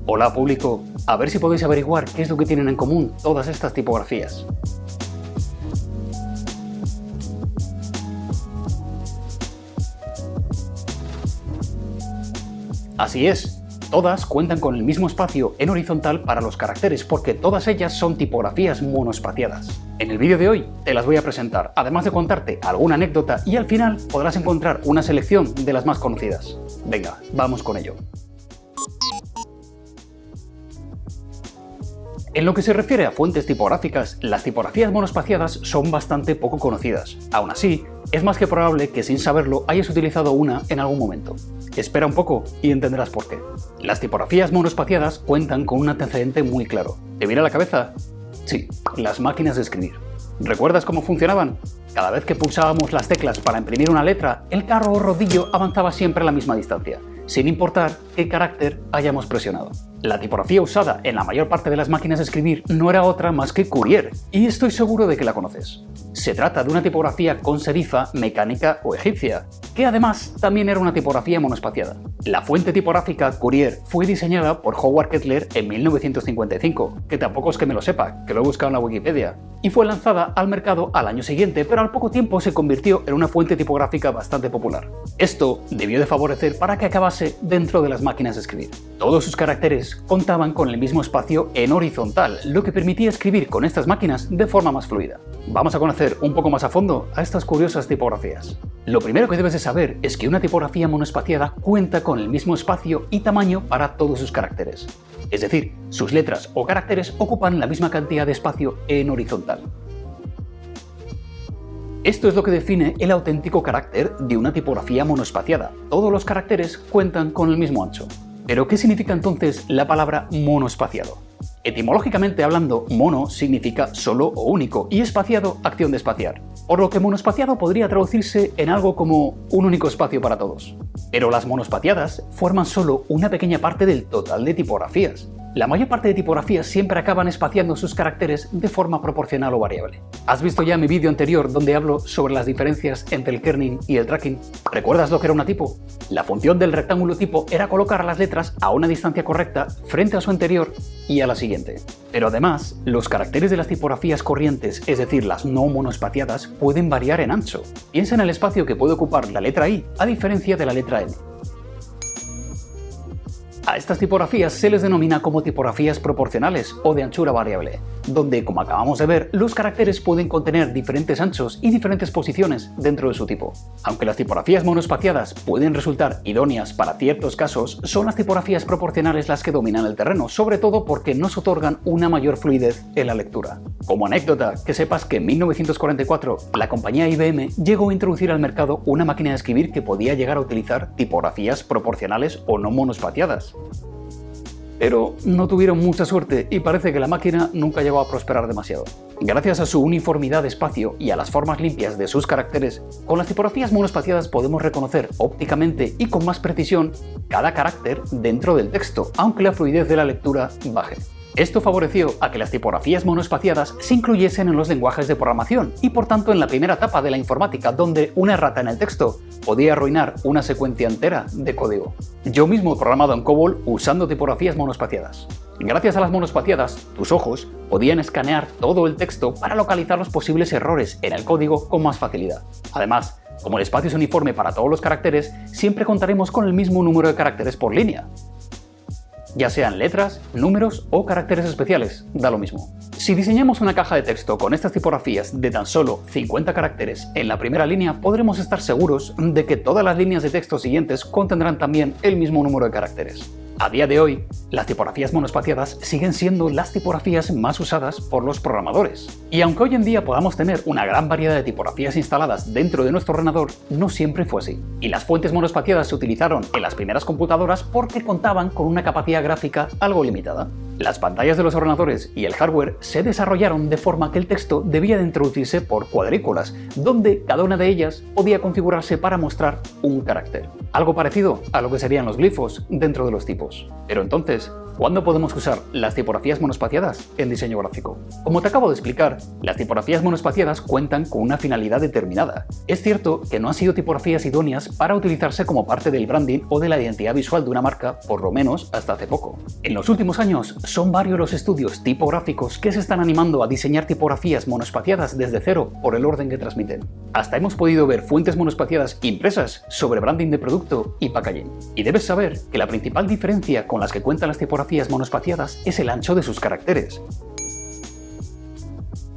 Hola público, a ver si podéis averiguar qué es lo que tienen en común todas estas tipografías. Así es, todas cuentan con el mismo espacio en horizontal para los caracteres porque todas ellas son tipografías monoespaciadas. En el vídeo de hoy te las voy a presentar, además de contarte alguna anécdota y al final podrás encontrar una selección de las más conocidas. Venga, vamos con ello. En lo que se refiere a fuentes tipográficas, las tipografías monoespaciadas son bastante poco conocidas. Aún así, es más que probable que sin saberlo hayas utilizado una en algún momento. Espera un poco y entenderás por qué. Las tipografías monoespaciadas cuentan con un antecedente muy claro. ¿Te viene a la cabeza? Sí, las máquinas de escribir. ¿Recuerdas cómo funcionaban? Cada vez que pulsábamos las teclas para imprimir una letra, el carro o rodillo avanzaba siempre a la misma distancia, sin importar qué carácter hayamos presionado. La tipografía usada en la mayor parte de las máquinas de escribir no era otra más que Courier, y estoy seguro de que la conoces. Se trata de una tipografía con serifa, mecánica o egipcia, que además también era una tipografía monoespaciada. La fuente tipográfica Courier fue diseñada por Howard Kettler en 1955, que tampoco es que me lo sepa, que lo he buscado en la Wikipedia, y fue lanzada al mercado al año siguiente, pero al poco tiempo se convirtió en una fuente tipográfica bastante popular. Esto debió de favorecer para que acabase dentro de las máquinas de escribir. Todos sus caracteres contaban con el mismo espacio en horizontal, lo que permitía escribir con estas máquinas de forma más fluida. Vamos a conocer un poco más a fondo a estas curiosas tipografías. Lo primero que debes de saber es que una tipografía monoespaciada cuenta con el mismo espacio y tamaño para todos sus caracteres. Es decir, sus letras o caracteres ocupan la misma cantidad de espacio en horizontal. Esto es lo que define el auténtico carácter de una tipografía monoespaciada. Todos los caracteres cuentan con el mismo ancho. ¿Pero qué significa entonces la palabra monoespaciado? Etimológicamente hablando, mono significa solo o único y espaciado acción de espaciar, por lo que monoespaciado podría traducirse en algo como un único espacio para todos. Pero las monoespaciadas forman solo una pequeña parte del total de tipografías. La mayor parte de tipografías siempre acaban espaciando sus caracteres de forma proporcional o variable. ¿Has visto ya mi vídeo anterior donde hablo sobre las diferencias entre el kerning y el tracking? ¿Recuerdas lo que era una tipo? La función del rectángulo tipo era colocar las letras a una distancia correcta frente a su anterior y a la siguiente. Pero además, los caracteres de las tipografías corrientes, es decir, las no monoespaciadas, pueden variar en ancho. Piensa en el espacio que puede ocupar la letra I, a diferencia de la letra N. A estas tipografías se les denomina como tipografías proporcionales o de anchura variable, donde, como acabamos de ver, los caracteres pueden contener diferentes anchos y diferentes posiciones dentro de su tipo. Aunque las tipografías monoespaciadas pueden resultar idóneas para ciertos casos, son las tipografías proporcionales las que dominan el terreno, sobre todo porque nos otorgan una mayor fluidez en la lectura. Como anécdota, que sepas que en 1944 la compañía IBM llegó a introducir al mercado una máquina de escribir que podía llegar a utilizar tipografías proporcionales o no monoespaciadas. Pero no tuvieron mucha suerte y parece que la máquina nunca llegó a prosperar demasiado. Gracias a su uniformidad de espacio y a las formas limpias de sus caracteres, con las tipografías monoespaciadas podemos reconocer ópticamente y con más precisión cada carácter dentro del texto, aunque la fluidez de la lectura baje. Esto favoreció a que las tipografías monoespaciadas se incluyesen en los lenguajes de programación y por tanto en la primera etapa de la informática, donde una errata en el texto podía arruinar una secuencia entera de código. Yo mismo he programado en COBOL usando tipografías monoespaciadas. Gracias a las monoespaciadas, tus ojos podían escanear todo el texto para localizar los posibles errores en el código con más facilidad. Además, como el espacio es uniforme para todos los caracteres, siempre contaremos con el mismo número de caracteres por línea. Ya sean letras, números o caracteres especiales, da lo mismo. Si diseñamos una caja de texto con estas tipografías de tan solo 50 caracteres en la primera línea, podremos estar seguros de que todas las líneas de texto siguientes contendrán también el mismo número de caracteres. A día de hoy, las tipografías monoespaciadas siguen siendo las tipografías más usadas por los programadores. Y aunque hoy en día podamos tener una gran variedad de tipografías instaladas dentro de nuestro ordenador, no siempre fue así. Y las fuentes monoespaciadas se utilizaron en las primeras computadoras porque contaban con una capacidad gráfica algo limitada. Las pantallas de los ordenadores y el hardware se desarrollaron de forma que el texto debía de introducirse por cuadrículas, donde cada una de ellas podía configurarse para mostrar un carácter. Algo parecido a lo que serían los glifos dentro de los tipos. Pero entonces, ¿Cuándo podemos usar las tipografías monoespaciadas en diseño gráfico? Como te acabo de explicar, las tipografías monoespaciadas cuentan con una finalidad determinada. Es cierto que no han sido tipografías idóneas para utilizarse como parte del branding o de la identidad visual de una marca, por lo menos hasta hace poco. En los últimos años, son varios los estudios tipográficos que se están animando a diseñar tipografías monoespaciadas desde cero por el orden que transmiten. Hasta hemos podido ver fuentes monoespaciadas impresas sobre branding de producto y packaging. Y debes saber que la principal diferencia con las que cuentan las tipografías monoespaciadas es el ancho de sus caracteres.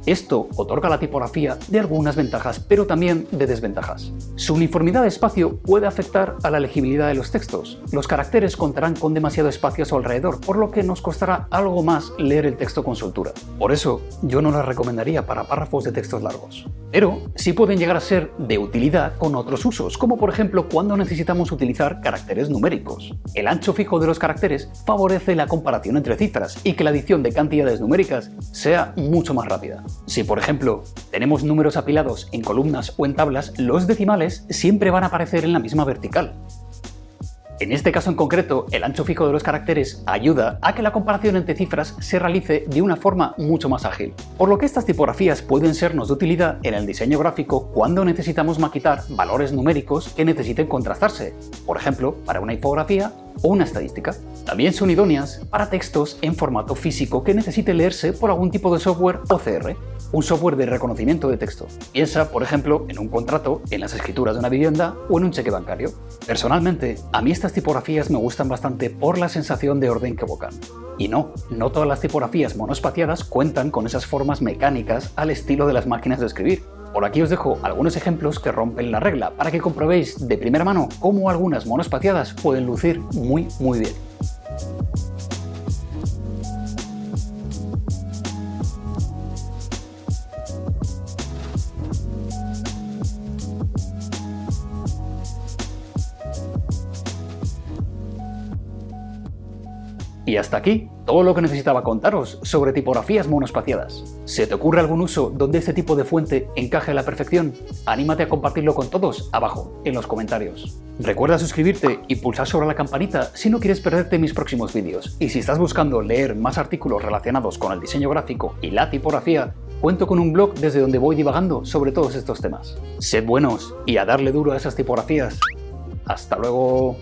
Esto otorga a la tipografía de algunas ventajas, pero también de desventajas. Su uniformidad de espacio puede afectar a la legibilidad de los textos. Los caracteres contarán con demasiado espacio a su alrededor, por lo que nos costará algo más leer el texto con soltura. Por eso, yo no la recomendaría para párrafos de textos largos. Pero sí pueden llegar a ser de utilidad con otros usos, como por ejemplo cuando necesitamos utilizar caracteres numéricos. El ancho fijo de los caracteres favorece la comparación entre cifras y que la adición de cantidades numéricas sea mucho más rápida. Si, por ejemplo, tenemos números apilados en columnas o en tablas, los decimales siempre van a aparecer en la misma vertical. En este caso en concreto, el ancho fijo de los caracteres ayuda a que la comparación entre cifras se realice de una forma mucho más ágil, por lo que estas tipografías pueden sernos de utilidad en el diseño gráfico cuando necesitamos maquetar valores numéricos que necesiten contrastarse, por ejemplo, para una infografía o una estadística. También son idóneas para textos en formato físico que necesite leerse por algún tipo de software OCR, un software de reconocimiento de texto. Piensa, por ejemplo, en un contrato, en las escrituras de una vivienda o en un cheque bancario. Personalmente, a mí estas tipografías me gustan bastante por la sensación de orden que evocan. Y no todas las tipografías monoespaciadas cuentan con esas formas mecánicas al estilo de las máquinas de escribir. Por aquí os dejo algunos ejemplos que rompen la regla para que comprobéis de primera mano cómo algunas monoespaciadas pueden lucir muy bien. Y hasta aquí todo lo que necesitaba contaros sobre tipografías monoespaciadas. ¿Se te ocurre algún uso donde este tipo de fuente encaje a la perfección? Anímate a compartirlo con todos abajo, en los comentarios. Recuerda suscribirte y pulsar sobre la campanita si no quieres perderte mis próximos vídeos. Y si estás buscando leer más artículos relacionados con el diseño gráfico y la tipografía, cuento con un blog desde donde voy divagando sobre todos estos temas. Sed buenos y a darle duro a esas tipografías. ¡Hasta luego!